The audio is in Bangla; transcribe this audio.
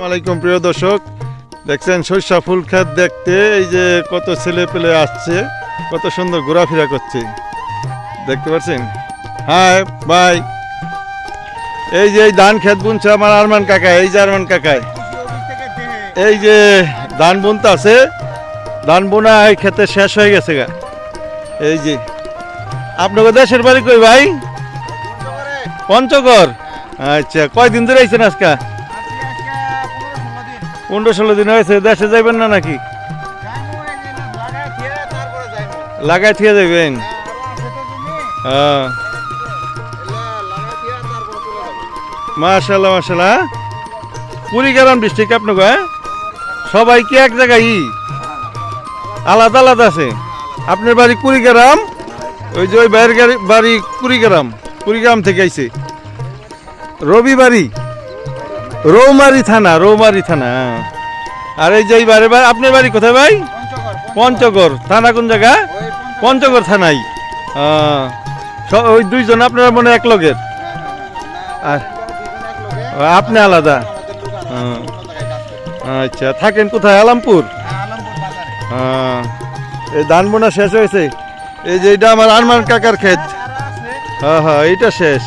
আসসালামাইকুম প্রিয় দর্শক, দেখছেন সরিষা ফুল ক্ষেত দেখতে। এই যে কত ছেলে পেলে আসছে, কত সুন্দর ঘোরাফেরা করছে, দেখতে পাচ্ছেন। হাই ভাই, এই যে এই ধান ক্ষেত বুনছে আমার আরমান কাকা। এই যে আরমান কাকায় এই যে ধান বুনতে আছে, ধান বোনা এই ক্ষেতে শেষ হয়ে গেছে গা। এই যে আপনাকে দেশের বাড়ি কই ভাই? পঞ্চগড়। আচ্ছা, কয়দিন ধরে আইছেন আজকে? 15-16 দিন হয়েছে। দেশে যাইবেন না নাকি? লাগাই থিয়ে যাবেন? মাশাআল্লাহ মাশাআল্লাহ। কুড়িগ্রাম ডিস্ট্রিক্ট আপনাকে? সবাই কি এক জায়গায় আলাদা আলাদা আছে? আপনার বাড়ি কুড়িগ্রাম, ওই যে ওই বাইরের বাড়ি কুড়িগ্রাম, কুড়িগ্রাম থেকে আইছে। রবিবাড়ি, রৌমারি থানা, রৌমারি থানা। আর এই যে এইবারে আপনার বাড়ি কোথায় ভাই? পঞ্চগড় থানা। কোন জায়গা? পঞ্চগড় থানায়। ওই দুইজন আপনারা মনে এক লগের? আর আপনি আলাদা? আচ্ছা, থাকেন কোথায়? আলামপুর। এই ধান বোনা শেষ হয়েছে। এই যে এটা আমার আরমান কাকার ক্ষেত। হ্যাঁ হ্যাঁ, এইটা শেষ।